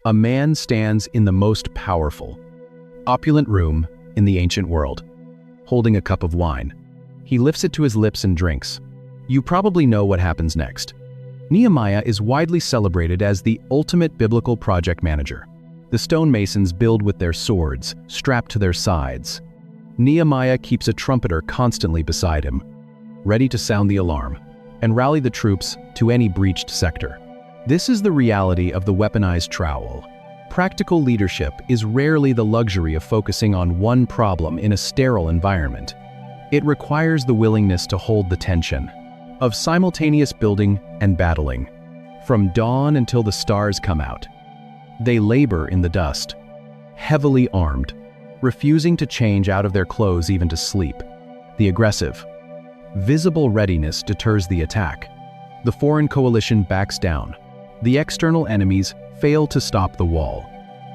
A man stands in the most powerful, opulent room in the ancient world, holding a cup of wine. He lifts it to his lips and drinks. You probably know what happens next. Nehemiah is widely celebrated as the ultimate biblical project manager. The stonemasons build with their swords, strapped to their sides. Nehemiah keeps a trumpeter constantly beside him, ready to sound the alarm and rally the troops to any breached sector. This is the reality of the weaponized trowel. Practical leadership is rarely the luxury of focusing on one problem in a sterile environment. It requires the willingness to hold the tension of simultaneous building and battling, from dawn until the stars come out. They labor in the dust, heavily armed, refusing to change out of their clothes even to sleep. The aggressive, visible readiness deters the attack. The foreign coalition backs down. The external enemies fail to stop the wall.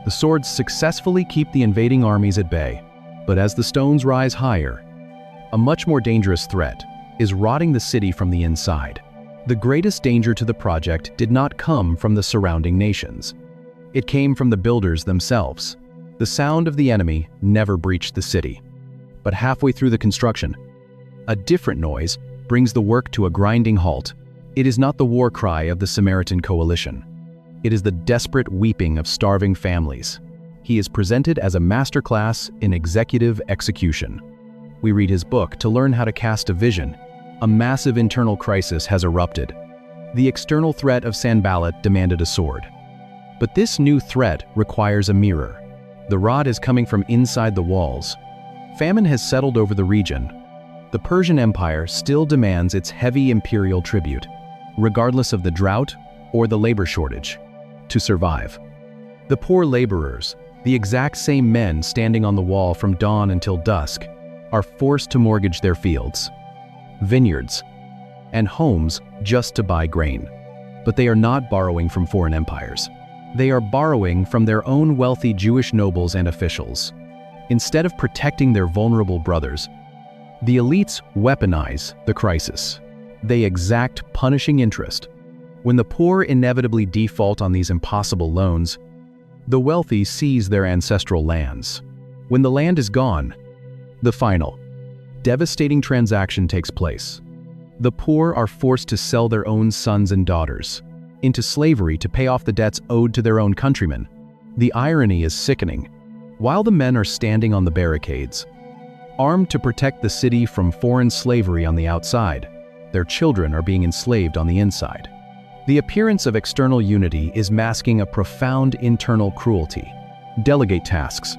The swords successfully keep the invading armies at bay. But as the stones rise higher, a much more dangerous threat is rotting the city from the inside. The greatest danger to the project did not come from the surrounding nations. It came from the builders themselves. The sound of the enemy never breached the city. But halfway through the construction, a different noise brings the work to a grinding halt. It is not the war cry of the Samaritan coalition. It is the desperate weeping of starving families. He is presented as a masterclass in executive execution. We read his book to learn how to cast a vision. A massive internal crisis has erupted. The external threat of Sanballat demanded a sword. But this new threat requires a mirror. The rod is coming from inside the walls. Famine has settled over the region. The Persian Empire still demands its heavy imperial tribute, regardless of the drought or the labor shortage, to survive. The poor laborers, the exact same men standing on the wall from dawn until dusk, are forced to mortgage their fields, vineyards, and homes just to buy grain. But they are not borrowing from foreign empires. They are borrowing from their own wealthy Jewish nobles and officials. Instead of protecting their vulnerable brothers, the elites weaponize the crisis. They exact punishing interest. When the poor inevitably default on these impossible loans, the wealthy seize their ancestral lands. When the land is gone, the final, devastating transaction takes place. The poor are forced to sell their own sons and daughters into slavery to pay off the debts owed to their own countrymen. The irony is sickening. While the men are standing on the barricades, armed to protect the city from foreign slavery on the outside, their children are being enslaved on the inside. The appearance of external unity is masking a profound internal cruelty. Delegate tasks,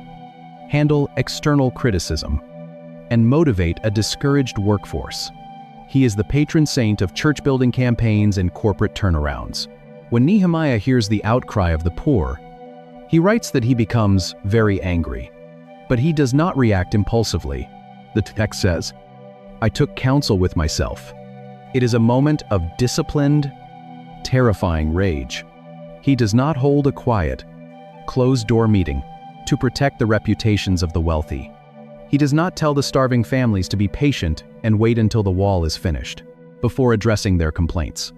handle external criticism, and motivate a discouraged workforce. He is the patron saint of church-building campaigns and corporate turnarounds. When Nehemiah hears the outcry of the poor, he writes that he becomes very angry. But he does not react impulsively. The text says, "I took counsel with myself." It is a moment of disciplined, terrifying rage. He does not hold a quiet, closed-door meeting to protect the reputations of the wealthy. He does not tell the starving families to be patient and wait until the wall is finished before addressing their complaints.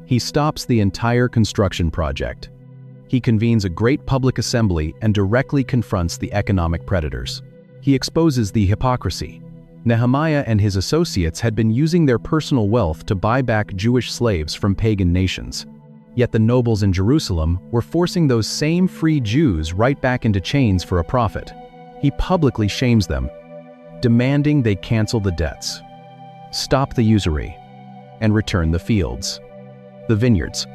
He stops the entire construction project. He convenes a great public assembly and directly confronts the economic predators. He exposes the hypocrisy. Nehemiah and his associates had been using their personal wealth to buy back Jewish slaves from pagan nations. Yet the nobles in Jerusalem were forcing those same free Jews right back into chains for a profit. He publicly shames them, demanding they cancel the debts, stop the usury, and return the fields, the vineyards,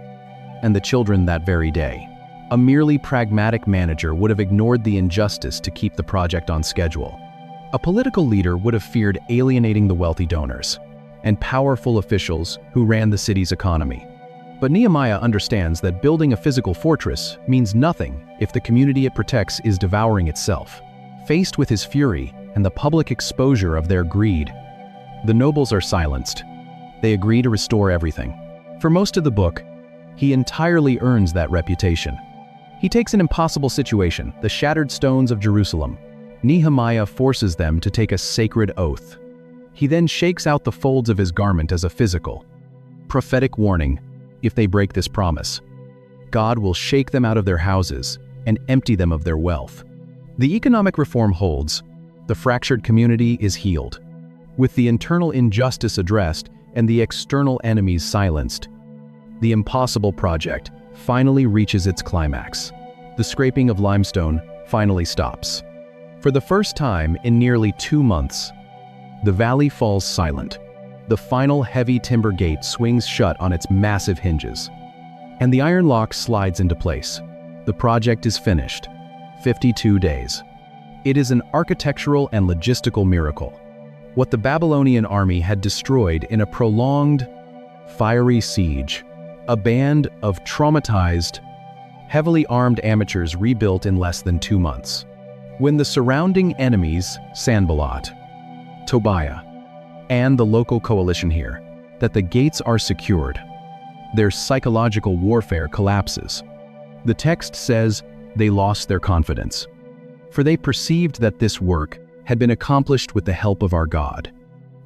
and the children that very day. A merely pragmatic manager would have ignored the injustice to keep the project on schedule. A political leader would have feared alienating the wealthy donors and powerful officials who ran the city's economy. But Nehemiah understands that building a physical fortress means nothing if the community it protects is devouring itself. Faced with his fury and the public exposure of their greed, the nobles are silenced. They agree to restore everything. For most of the book, he entirely earns that reputation. He takes an impossible situation, the shattered stones of Jerusalem. Nehemiah forces them to take a sacred oath. He then shakes out the folds of his garment as a physical, prophetic warning if they break this promise. God will shake them out of their houses and empty them of their wealth. The economic reform holds. The fractured community is healed. With the internal injustice addressed and the external enemies silenced, the impossible project finally reaches its climax. The scraping of limestone finally stops. For the first time in nearly 2 months, the valley falls silent. The final heavy timber gate swings shut on its massive hinges, and the iron lock slides into place. The project is finished. 52 days. It is an architectural and logistical miracle. What the Babylonian army had destroyed in a prolonged, fiery siege, a band of traumatized, heavily armed amateurs rebuilt in less than 2 months. When the surrounding enemies, Sanballat, Tobiah, and the local coalition hear that the gates are secured, their psychological warfare collapses. The text says they lost their confidence, for they perceived that this work had been accomplished with the help of our God.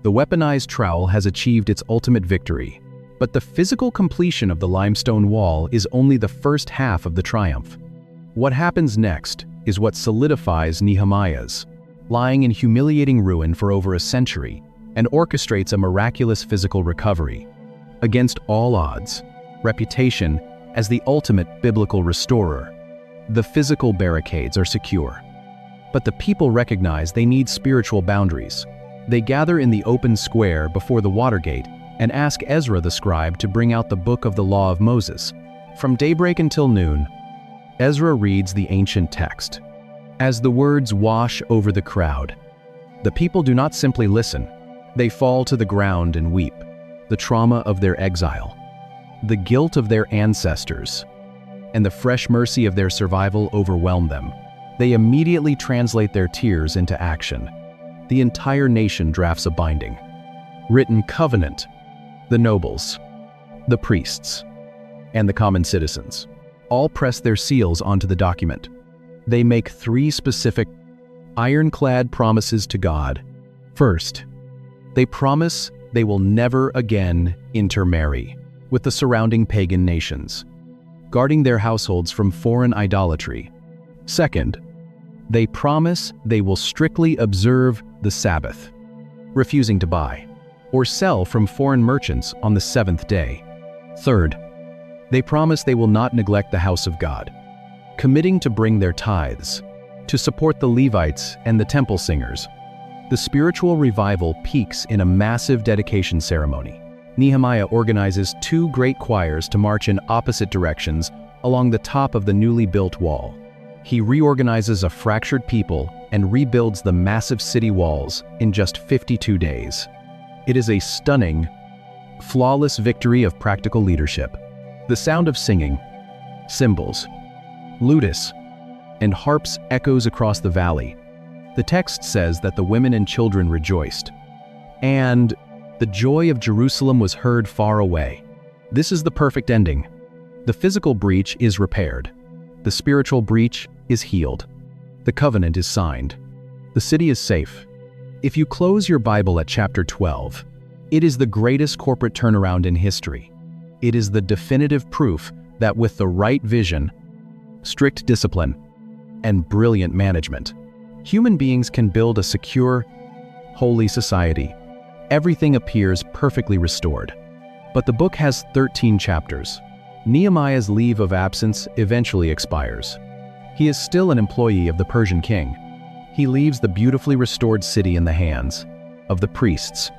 The weaponized trowel has achieved its ultimate victory, but the physical completion of the limestone wall is only the first half of the triumph. What happens next is what solidifies Nehemiah's, lying in humiliating ruin for over a century, and orchestrates a miraculous physical recovery. Against all odds, reputation as the ultimate biblical restorer, the physical barricades are secure. But the people recognize they need spiritual boundaries. They gather in the open square before the Watergate and ask Ezra the scribe to bring out the book of the law of Moses. From daybreak until noon, Ezra reads the ancient text. As the words wash over the crowd, the people do not simply listen. They fall to the ground and weep. The trauma of their exile, the guilt of their ancestors, and the fresh mercy of their survival overwhelm them. They immediately translate their tears into action. The entire nation drafts a binding, written covenant. The nobles, the priests, and the common citizens all press their seals onto the document. They make 3 specific, ironclad promises to God. First, they promise they will never again intermarry with the surrounding pagan nations, guarding their households from foreign idolatry. Second, they promise they will strictly observe the Sabbath, refusing to buy or sell from foreign merchants on the 7th day. Third, they promise they will not neglect the house of God, committing to bring their tithes, to support the Levites and the temple singers. The spiritual revival peaks in a massive dedication ceremony. Nehemiah organizes 2 great choirs to march in opposite directions along the top of the newly built wall. He reorganizes a fractured people and rebuilds the massive city walls in just 52 days. It is a stunning, flawless victory of practical leadership. The sound of singing, cymbals, lutus, and harps echoes across the valley. The text says that the women and children rejoiced, and the joy of Jerusalem was heard far away. This is the perfect ending. The physical breach is repaired. The spiritual breach is healed. The covenant is signed. The city is safe. If you close your Bible at chapter 12, it is the greatest corporate turnaround in history. It is the definitive proof that with the right vision, strict discipline, and brilliant management, human beings can build a secure, holy society. Everything appears perfectly restored. But the book has 13 chapters. Nehemiah's leave of absence eventually expires. He is still an employee of the Persian king. He leaves the beautifully restored city in the hands of the priests,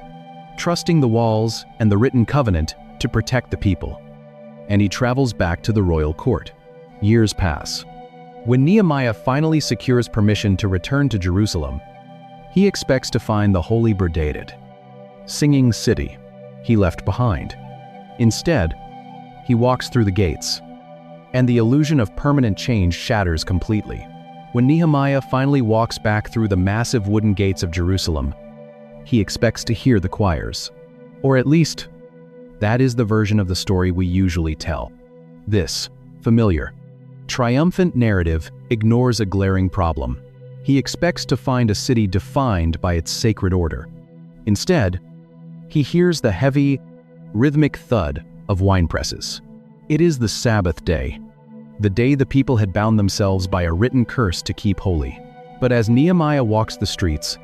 trusting the walls and the written covenant to protect the people. And he travels back to the royal court. Years pass. When Nehemiah finally secures permission to return to Jerusalem, he expects to find the holy Berdaded, singing city he left behind. Instead, he walks through the gates, and the illusion of permanent change shatters completely. When Nehemiah finally walks back through the massive wooden gates of Jerusalem, he expects to hear the choirs. Or at least, that is the version of the story we usually tell. This familiar, triumphant narrative ignores a glaring problem. He expects to find a city defined by its sacred order. Instead, he hears the heavy, rhythmic thud of wine presses. It is the Sabbath day, the day the people had bound themselves by a written curse to keep holy. But as Nehemiah walks the streets,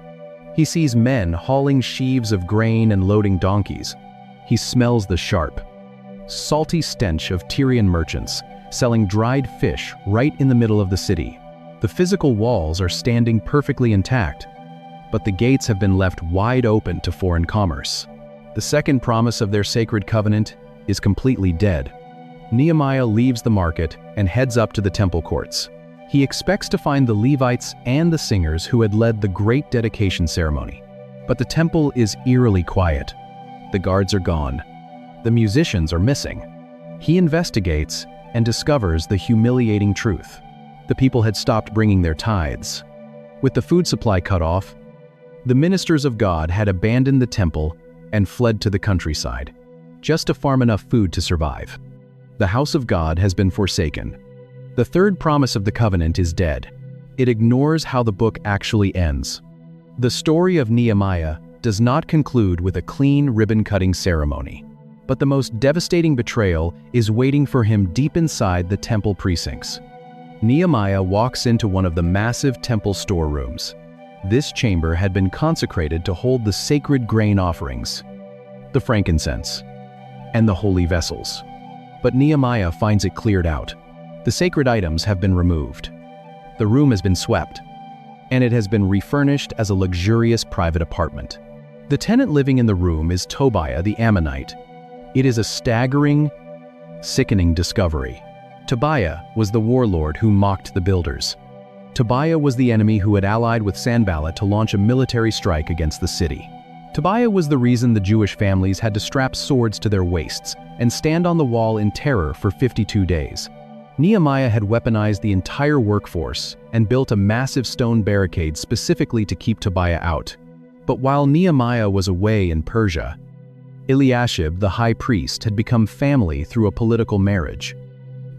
he sees men hauling sheaves of grain and loading donkeys. He smells the sharp, salty stench of Tyrian merchants selling dried fish right in the middle of the city. The physical walls are standing perfectly intact, but the gates have been left wide open to foreign commerce. The second promise of their sacred covenant is completely dead. Nehemiah leaves the market and heads up to the temple courts. He expects to find the Levites and the singers who had led the great dedication ceremony. But the temple is eerily quiet. The guards are gone. The musicians are missing. He investigates and discovers the humiliating truth. The people had stopped bringing their tithes. With the food supply cut off, the ministers of God had abandoned the temple and fled to the countryside, just to farm enough food to survive. The house of God has been forsaken. The third promise of the covenant is dead. It ignores how the book actually ends. The story of Nehemiah does not conclude with a clean ribbon-cutting ceremony, but the most devastating betrayal is waiting for him deep inside the temple precincts. Nehemiah walks into one of the massive temple storerooms. This chamber had been consecrated to hold the sacred grain offerings, the frankincense, and the holy vessels. But Nehemiah finds it cleared out. The sacred items have been removed. The room has been swept, and it has been refurnished as a luxurious private apartment. The tenant living in the room is Tobiah the Ammonite. It is a staggering, sickening discovery. Tobiah was the warlord who mocked the builders. Tobiah was the enemy who had allied with Sanballat to launch a military strike against the city. Tobiah was the reason the Jewish families had to strap swords to their waists and stand on the wall in terror for 52 days. Nehemiah had weaponized the entire workforce and built a massive stone barricade specifically to keep Tobiah out. But while Nehemiah was away in Persia, Eliashib, the high priest, had become family through a political marriage,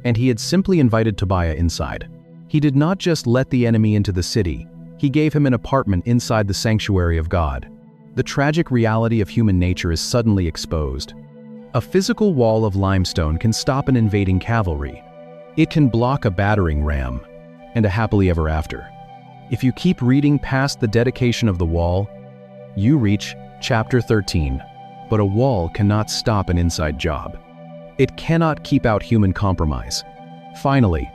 and he had simply invited Tobiah inside. He did not just let the enemy into the city, he gave him an apartment inside the sanctuary of God. The tragic reality of human nature is suddenly exposed. A physical wall of limestone can stop an invading cavalry. It can block a battering ram, and a happily ever after. If you keep reading past the dedication of the wall, you reach chapter 13. But a wall cannot stop an inside job. It cannot keep out human compromise. Finally,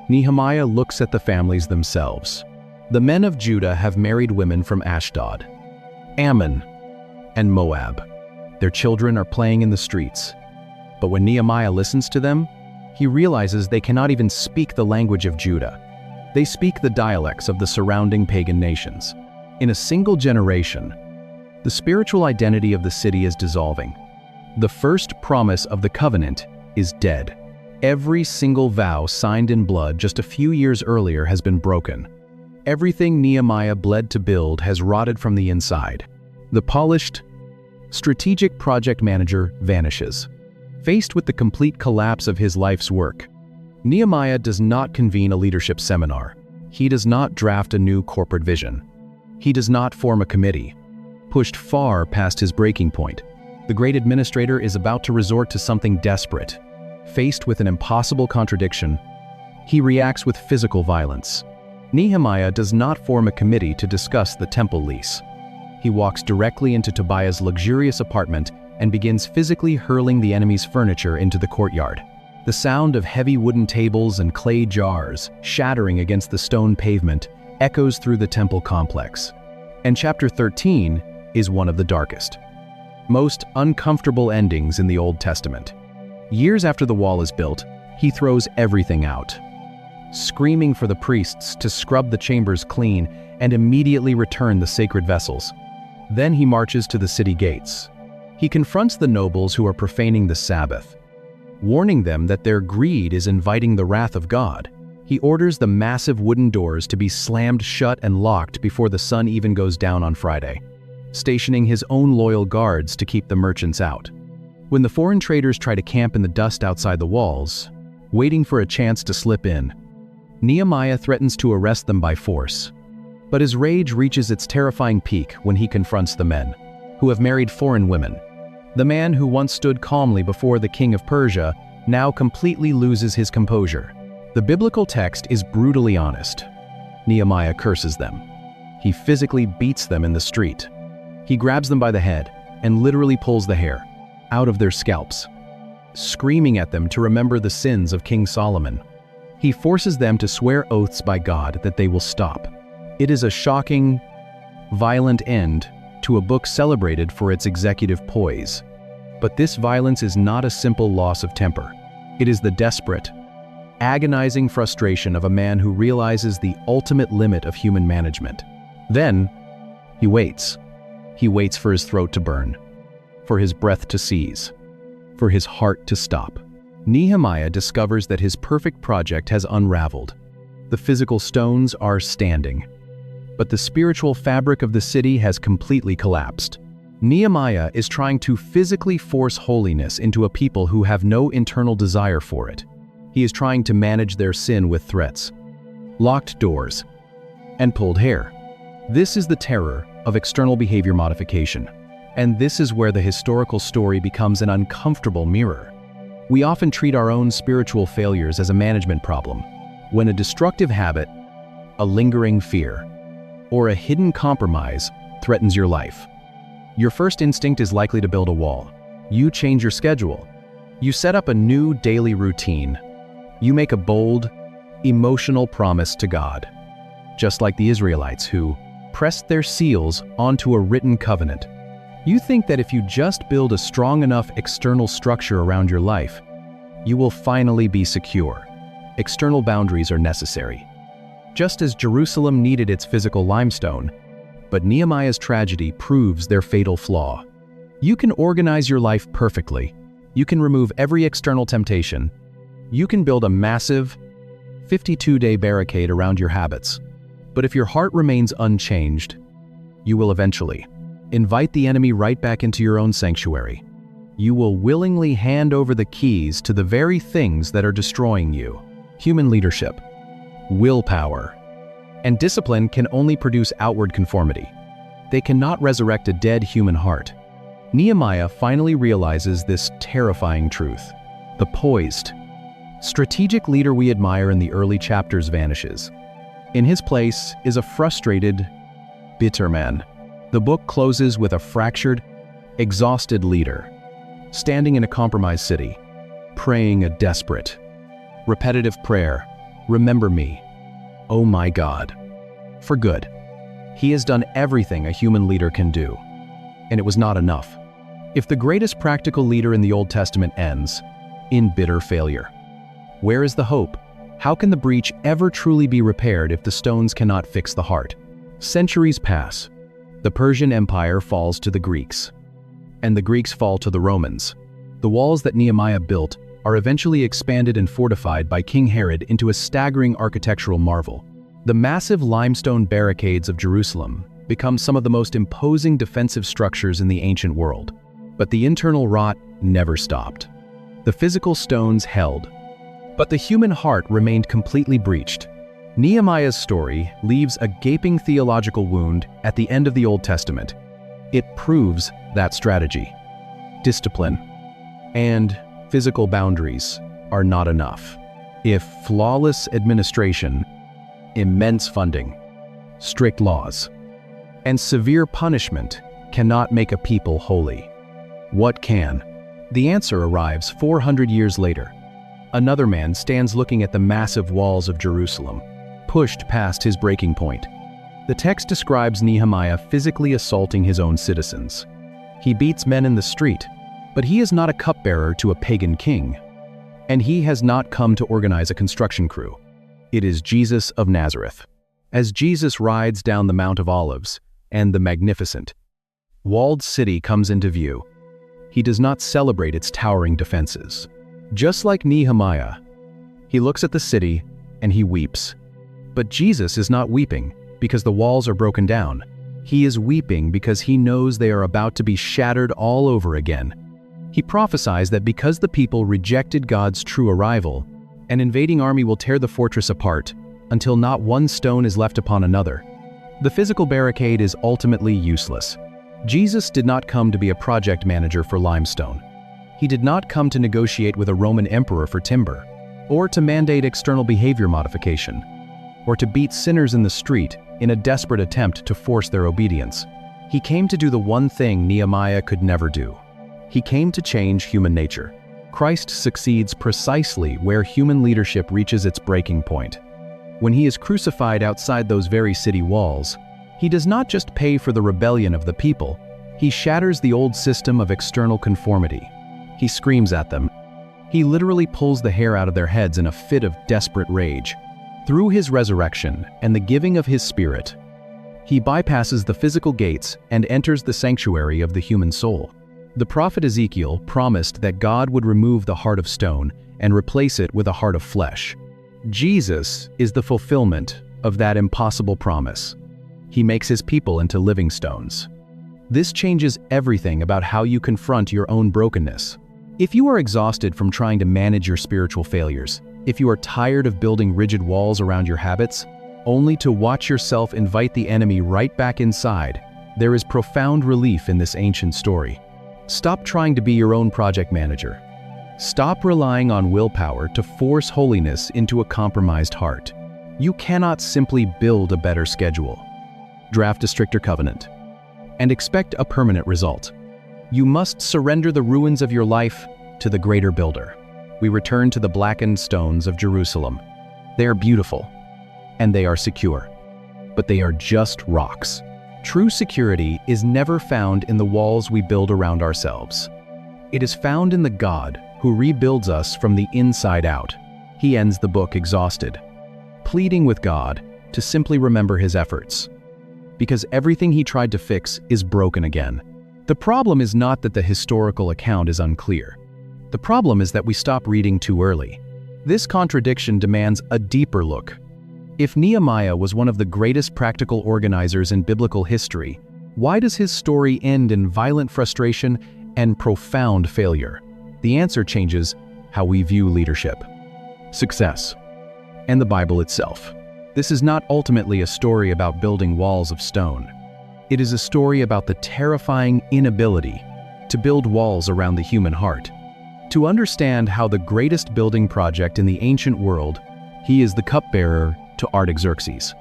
Nehemiah looks at the families themselves. The men of Judah have married women from Ashdod, Ammon, and Moab. Their children are playing in the streets. But when Nehemiah listens to them, he realizes they cannot even speak the language of Judah. They speak the dialects of the surrounding pagan nations. In a single generation, the spiritual identity of the city is dissolving. The first promise of the covenant is dead. Every single vow signed in blood just a few years earlier has been broken. Everything Nehemiah bled to build has rotted from the inside. The polished, strategic project manager vanishes. Faced with the complete collapse of his life's work, Nehemiah does not convene a leadership seminar. He does not draft a new corporate vision. He does not form a committee. Pushed far past his breaking point, the great administrator is about to resort to something desperate. Faced with an impossible contradiction, he reacts with physical violence. Nehemiah does not form a committee to discuss the temple lease. He walks directly into Tobiah's luxurious apartment and begins physically hurling the enemy's furniture into the courtyard. The sound of heavy wooden tables and clay jars shattering against the stone pavement echoes through the temple complex. And chapter 13 is one of the darkest, most uncomfortable endings in the Old Testament. Years after the wall is built, he throws everything out, screaming for the priests to scrub the chambers clean and immediately return the sacred vessels. Then he marches to the city gates. He confronts the nobles who are profaning the Sabbath, warning them that their greed is inviting the wrath of God. He orders the massive wooden doors to be slammed shut and locked before the sun even goes down on Friday, stationing his own loyal guards to keep the merchants out. When the foreign traders try to camp in the dust outside the walls, waiting for a chance to slip in, Nehemiah threatens to arrest them by force. But his rage reaches its terrifying peak when he confronts the men, who have married foreign women. The man who once stood calmly before the king of Persia now completely loses his composure. The biblical text is brutally honest. Nehemiah curses them. He physically beats them in the street. He grabs them by the head and literally pulls the hair out of their scalps, screaming at them to remember the sins of King Solomon. He forces them to swear oaths by God that they will stop. It is a shocking, violent end to a book celebrated for its executive poise. But this violence is not a simple loss of temper. It is the desperate, agonizing frustration of a man who realizes the ultimate limit of human management. Then, he waits. He waits for his throat to burn, for his breath to seize, for his heart to stop. Nehemiah discovers that his perfect project has unraveled. The physical stones are standing, but the spiritual fabric of the city has completely collapsed. Nehemiah is trying to physically force holiness into a people who have no internal desire for it. He is trying to manage their sin with threats, locked doors, and pulled hair. This is the terror of external behavior modification. And this is where the historical story becomes an uncomfortable mirror. We often treat our own spiritual failures as a management problem, when a destructive habit, a lingering fear, or a hidden compromise threatens your life. Your first instinct is likely to build a wall. You change your schedule. You set up a new daily routine. You make a bold, emotional promise to God, just like the Israelites who pressed their seals onto a written covenant. You think that if you just build a strong enough external structure around your life, you will finally be secure. External boundaries are necessary, just as Jerusalem needed its physical limestone, but Nehemiah's tragedy proves their fatal flaw. You can organize your life perfectly. You can remove every external temptation. You can build a massive, 52-day barricade around your habits. But if your heart remains unchanged, you will eventually invite the enemy right back into your own sanctuary. You will willingly hand over the keys to the very things that are destroying you. Human leadership, willpower, and discipline can only produce outward conformity. They cannot resurrect a dead human heart. Nehemiah finally realizes this terrifying truth. The poised, strategic leader we admire in the early chapters vanishes. In his place is a frustrated, bitter man. The book closes with a fractured, exhausted leader, standing in a compromised city, praying a desperate, repetitive prayer, "Remember me, oh my God," for good. He has done everything a human leader can do, and it was not enough. If the greatest practical leader in the Old Testament ends in bitter failure, where is the hope? How can the breach ever truly be repaired if the stones cannot fix the heart? Centuries pass. The Persian Empire falls to the Greeks, and the Greeks fall to the Romans. The walls that Nehemiah built are eventually expanded and fortified by King Herod into a staggering architectural marvel. The massive limestone barricades of Jerusalem become some of the most imposing defensive structures in the ancient world. But the internal rot never stopped. The physical stones held, but the human heart remained completely breached. Nehemiah's story leaves a gaping theological wound at the end of the Old Testament. It proves that strategy, discipline, and physical boundaries are not enough. If flawless administration, immense funding, strict laws, and severe punishment cannot make a people holy, what can? The answer arrives 400 years later. Another man stands looking at the massive walls of Jerusalem, pushed past his breaking point. The text describes Nehemiah physically assaulting his own citizens. He beats men in the street, but he is not a cupbearer to a pagan king. And he has not come to organize a construction crew. It is Jesus of Nazareth. As Jesus rides down the Mount of Olives and the magnificent, walled city comes into view, he does not celebrate its towering defenses. Just like Nehemiah, he looks at the city and he weeps. But Jesus is not weeping because the walls are broken down. He is weeping because he knows they are about to be shattered all over again. He prophesies that because the people rejected God's true arrival, an invading army will tear the fortress apart until not one stone is left upon another. The physical barricade is ultimately useless. Jesus did not come to be a project manager for limestone. He did not come to negotiate with a Roman emperor for timber, or to mandate external behavior modification, or to beat sinners in the street in a desperate attempt to force their obedience. He came to do the one thing Nehemiah could never do. He came to change human nature. Christ succeeds precisely where human leadership reaches its breaking point. When he is crucified outside those very city walls, he does not just pay for the rebellion of the people, he shatters the old system of external conformity. He screams at them. He literally pulls the hair out of their heads in a fit of desperate rage. Through his resurrection and the giving of his Spirit, he bypasses the physical gates and enters the sanctuary of the human soul. The prophet Ezekiel promised that God would remove the heart of stone and replace it with a heart of flesh. Jesus is the fulfillment of that impossible promise. He makes his people into living stones. This changes everything about how you confront your own brokenness. If you are exhausted from trying to manage your spiritual failures, if you are tired of building rigid walls around your habits, only to watch yourself invite the enemy right back inside, there is profound relief in this ancient story. Stop trying to be your own project manager. Stop relying on willpower to force holiness into a compromised heart. You cannot simply build a better schedule, draft a stricter covenant, and expect a permanent result. You must surrender the ruins of your life to the greater builder. We return to the blackened stones of Jerusalem. They are beautiful, and they are secure, but they are just rocks. True security is never found in the walls we build around ourselves. It is found in the God who rebuilds us from the inside out. He ends the book exhausted, pleading with God to simply remember his efforts, because everything he tried to fix is broken again. The problem is not that the historical account is unclear. The problem is that we stop reading too early. This contradiction demands a deeper look. If Nehemiah was one of the greatest practical organizers in biblical history, why does his story end in violent frustration and profound failure? The answer changes how we view leadership, success, and the Bible itself. This is not ultimately a story about building walls of stone. It is a story about the terrifying inability to build walls around the human heart. To understand how the greatest building project in the ancient world, he is the cupbearer to Artaxerxes,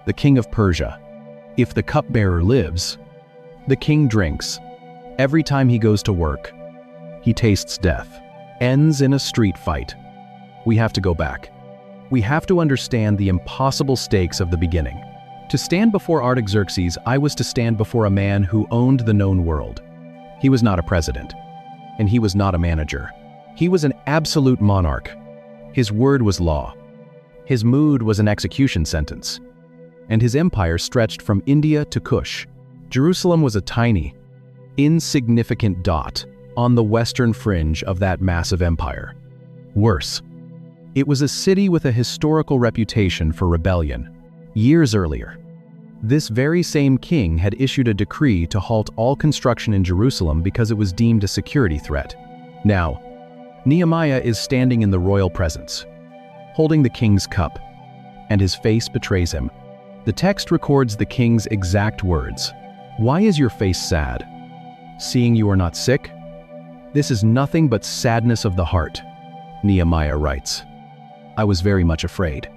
the king of Persia. If the cupbearer lives, the king drinks. Every time he goes to work, he tastes death. Ends in a street fight. We have to go back. We have to understand the impossible stakes of the beginning. To stand before Artaxerxes, I was to stand before a man who owned the known world. He was not a president, and he was not a manager. He was an absolute monarch. His word was law. His mood was an execution sentence. And his empire stretched from India to Kush. Jerusalem was a tiny, insignificant dot on the western fringe of that massive empire. Worse, it was a city with a historical reputation for rebellion. Years earlier, this very same king had issued a decree to halt all construction in Jerusalem because it was deemed a security threat. Now, Nehemiah is standing in the royal presence, holding the king's cup, and his face betrays him. The text records the king's exact words. "Why is your face sad? Seeing you are not sick? This is nothing but sadness of the heart," Nehemiah writes. "I was very much afraid."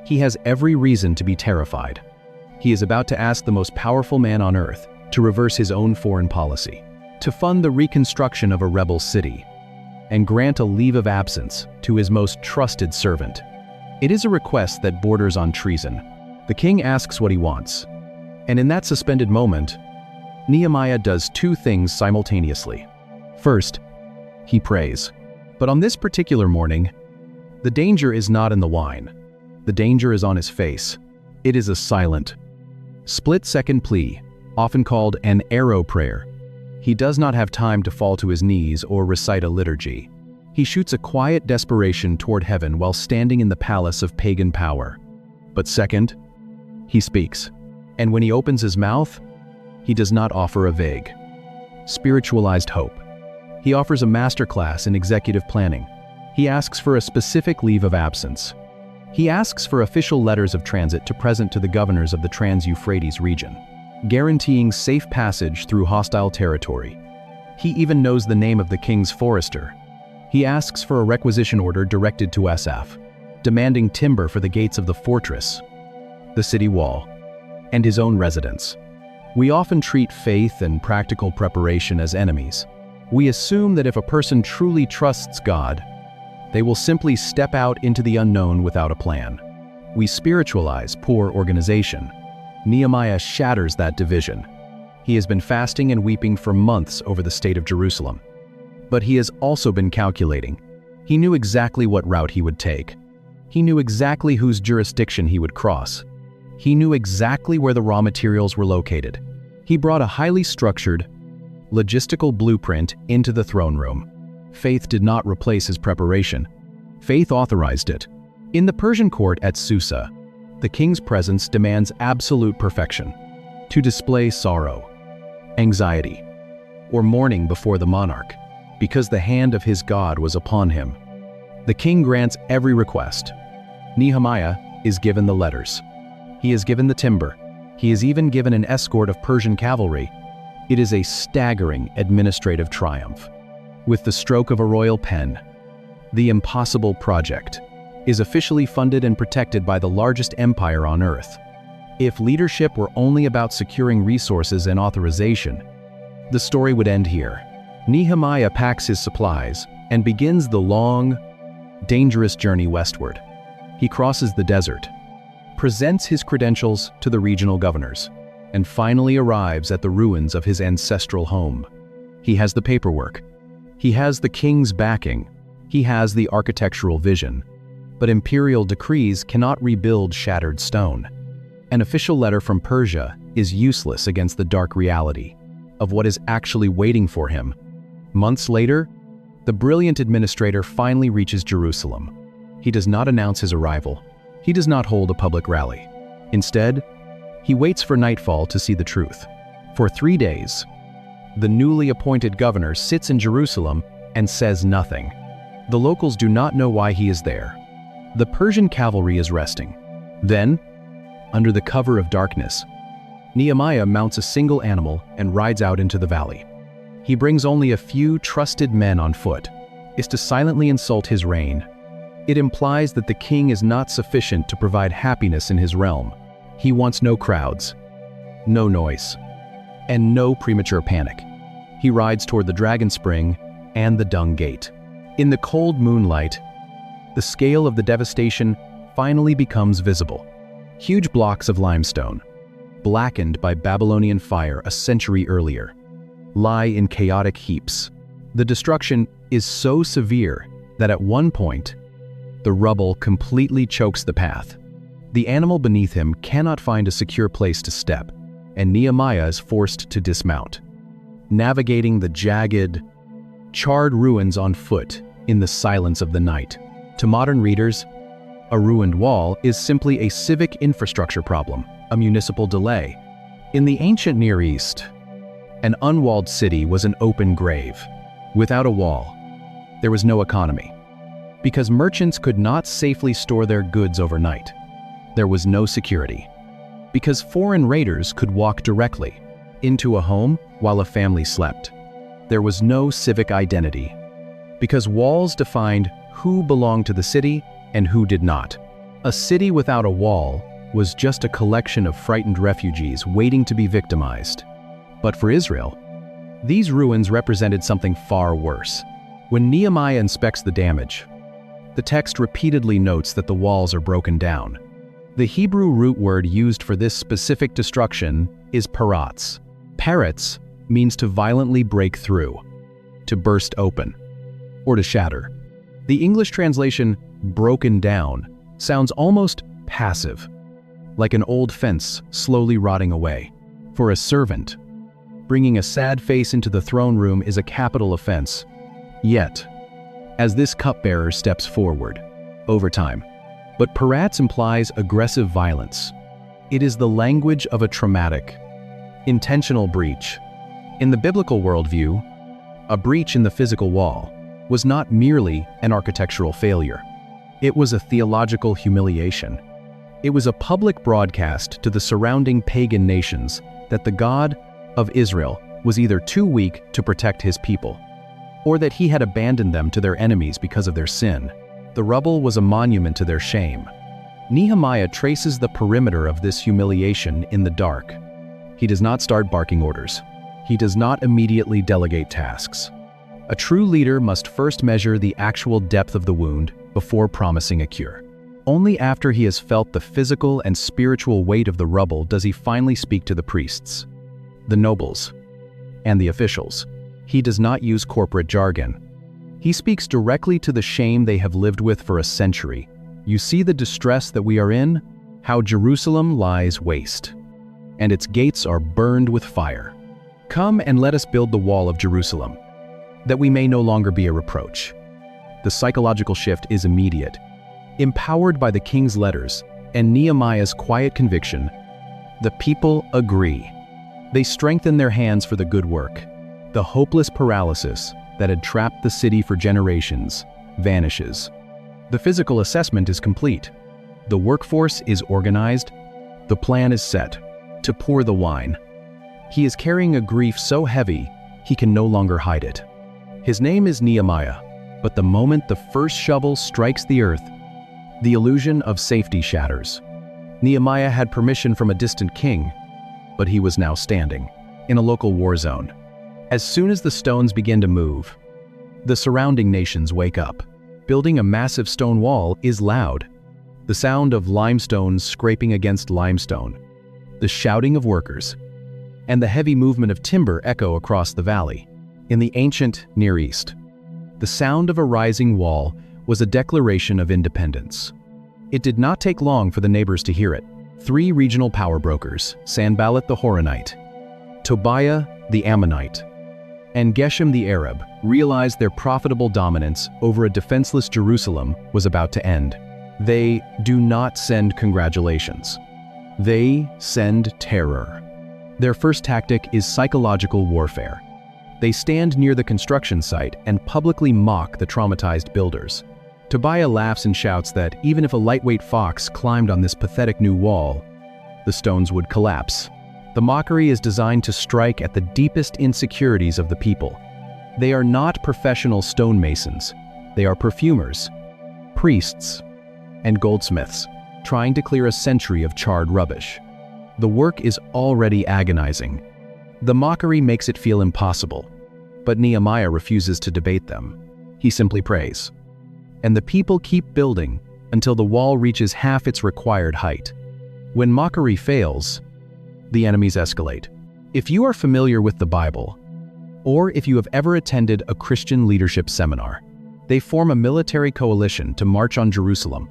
He has every reason to be terrified. He is about to ask the most powerful man on earth to reverse his own foreign policy, to fund the reconstruction of a rebel city, and grant a leave of absence to his most trusted servant. It is a request that borders on treason. The king asks what he wants, and in that suspended moment, Nehemiah does two things simultaneously. First, he prays. But on this particular morning, the danger is not in the wine. The danger is on his face. It is a silent, split-second plea, often called an arrow prayer. He does not have time to fall to his knees or recite a liturgy. He shoots a quiet desperation toward heaven while standing in the palace of pagan power. But second, he speaks. And when he opens his mouth, he does not offer a vague, spiritualized hope. He offers a masterclass in executive planning. He asks for a specific leave of absence. He asks for official letters of transit to present to the governors of the Trans-Euphrates region, guaranteeing safe passage through hostile territory. He even knows the name of the king's forester. He asks for a requisition order directed to Asaph, demanding timber for the gates of the fortress, the city wall, and his own residence. We often treat faith and practical preparation as enemies. We assume that if a person truly trusts God, they will simply step out into the unknown without a plan. We spiritualize poor organization. Nehemiah shatters that division. He has been fasting and weeping for months over the state of Jerusalem. But he has also been calculating. He knew exactly what route he would take. He knew exactly whose jurisdiction he would cross. He knew exactly where the raw materials were located. He brought a highly structured, logistical blueprint into the throne room. Faith did not replace his preparation. Faith authorized it. In the Persian court at Susa, the king's presence demands absolute perfection. To display sorrow, anxiety, or mourning before the monarch, because the hand of his God was upon him. The king grants every request. Nehemiah is given the letters. He is given the timber. He is even given an escort of Persian cavalry. It is a staggering administrative triumph. With the stroke of a royal pen, the impossible project is officially funded and protected by the largest empire on earth. If leadership were only about securing resources and authorization, the story would end here. Nehemiah packs his supplies and begins the long, dangerous journey westward. He crosses the desert, presents his credentials to the regional governors, and finally arrives at the ruins of his ancestral home. He has the paperwork. He has the king's backing. He has the architectural vision. But imperial decrees cannot rebuild shattered stone. An official letter from Persia is useless against the dark reality of what is actually waiting for him. Months later, the brilliant administrator finally reaches Jerusalem. He does not announce his arrival. He does not hold a public rally. Instead, he waits for nightfall to see the truth. For 3 days, the newly appointed governor sits in Jerusalem and says nothing. The locals do not know why he is there. The Persian cavalry is resting. Then, under the cover of darkness, Nehemiah mounts a single animal and rides out into the valley. He brings only a few trusted men on foot, is to silently insult his reign. It implies that the king is not sufficient to provide happiness in his realm. He wants no crowds, no noise, and no premature panic. He rides toward the Dragon Spring and the Dung Gate. In the cold moonlight, the scale of the devastation finally becomes visible. Huge blocks of limestone, blackened by Babylonian fire a century earlier, lie in chaotic heaps. The destruction is so severe that at one point, the rubble completely chokes the path. The animal beneath him cannot find a secure place to step, and Nehemiah is forced to dismount, navigating the jagged, charred ruins on foot in the silence of the night. To modern readers, a ruined wall is simply a civic infrastructure problem, a municipal delay. In the ancient Near East, an unwalled city was an open grave. Without a wall, there was no economy. Because merchants could not safely store their goods overnight, there was no security. Because foreign raiders could walk directly into a home while a family slept, there was no civic identity. Because walls defined who belonged to the city and who did not. A city without a wall was just a collection of frightened refugees waiting to be victimized. But for Israel, these ruins represented something far worse. When Nehemiah inspects the damage, the text repeatedly notes that the walls are broken down. The Hebrew root word used for this specific destruction is paratz. Paratz means to violently break through, to burst open, or to shatter. The English translation, broken down, sounds almost passive, like an old fence slowly rotting away. For a servant, bringing a sad face into the throne room is a capital offense. Yet, as this cupbearer steps forward, over time, but paratz implies aggressive violence. It is the language of a traumatic, intentional breach. In the biblical worldview, a breach in the physical wall was not merely an architectural failure. It was a theological humiliation. It was a public broadcast to the surrounding pagan nations that the God of Israel was either too weak to protect his people, or that he had abandoned them to their enemies because of their sin. The rubble was a monument to their shame. Nehemiah traces the perimeter of this humiliation in the dark. He does not start barking orders. He does not immediately delegate tasks. A true leader must first measure the actual depth of the wound before promising a cure. Only after he has felt the physical and spiritual weight of the rubble does he finally speak to the priests, the nobles, and the officials. He does not use corporate jargon. He speaks directly to the shame they have lived with for a century. You see the distress that we are in? How Jerusalem lies waste, and its gates are burned with fire. Come and let us build the wall of Jerusalem, that we may no longer be a reproach. The psychological shift is immediate. Empowered by the king's letters and Nehemiah's quiet conviction, the people agree. They strengthen their hands for the good work. The hopeless paralysis that had trapped the city for generations vanishes. The physical assessment is complete. The workforce is organized. The plan is set to pour the wine. He is carrying a grief so heavy he can no longer hide it. His name is Nehemiah, but the moment the first shovel strikes the earth, the illusion of safety shatters. Nehemiah had permission from a distant king, but he was now standing in a local war zone. As soon as the stones begin to move, the surrounding nations wake up. Building a massive stone wall is loud. The sound of limestone scraping against limestone, the shouting of workers, and the heavy movement of timber echo across the valley. In the ancient Near East, the sound of a rising wall was a declaration of independence. It did not take long for the neighbors to hear it. 3 regional power brokers, Sanballat the Horonite, Tobiah the Ammonite, and Geshem the Arab, realized their profitable dominance over a defenseless Jerusalem was about to end. They do not send congratulations. They send terror. Their first tactic is psychological warfare. They stand near the construction site and publicly mock the traumatized builders. Tobiah laughs and shouts that even if a lightweight fox climbed on this pathetic new wall, the stones would collapse. The mockery is designed to strike at the deepest insecurities of the people. They are not professional stonemasons. They are perfumers, priests, and goldsmiths, trying to clear a century of charred rubbish. The work is already agonizing. The mockery makes it feel impossible, but Nehemiah refuses to debate them. He simply prays. And the people keep building until the wall reaches half its required height. When mockery fails, the enemies escalate. If you are familiar with the Bible, or if you have ever attended a Christian leadership seminar, they form a military coalition to march on Jerusalem,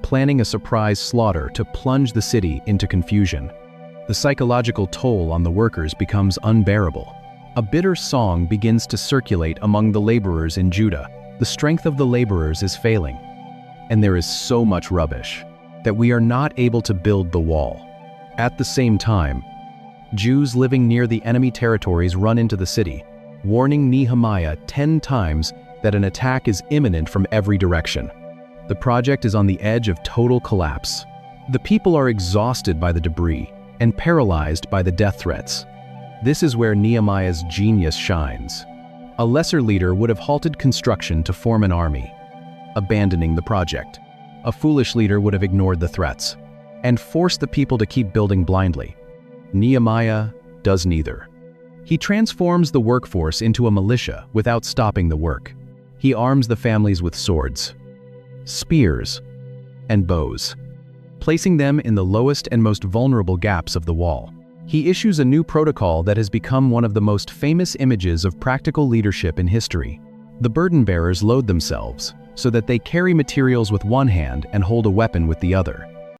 planning a surprise slaughter to plunge the city into confusion. The psychological toll on the workers becomes unbearable. A bitter song begins to circulate among the laborers in Judah. The strength of the laborers is failing, and there is so much rubbish that we are not able to build the wall. At the same time, Jews living near the enemy territories run into the city, warning Nehemiah 10 times that an attack is imminent from every direction. The project is on the edge of total collapse. The people are exhausted by the debris and paralyzed by the death threats. This is where Nehemiah's genius shines. A lesser leader would have halted construction to form an army, abandoning the project. A foolish leader would have ignored the threats and forced the people to keep building blindly. Nehemiah does neither. He transforms the workforce into a militia without stopping the work. He arms the families with swords, spears, and bows, placing them in the lowest and most vulnerable gaps of the wall. He issues a new protocol that has become one of the most famous images of practical leadership in history. The burden bearers load themselves so that they carry materials with one hand and hold a weapon with the other.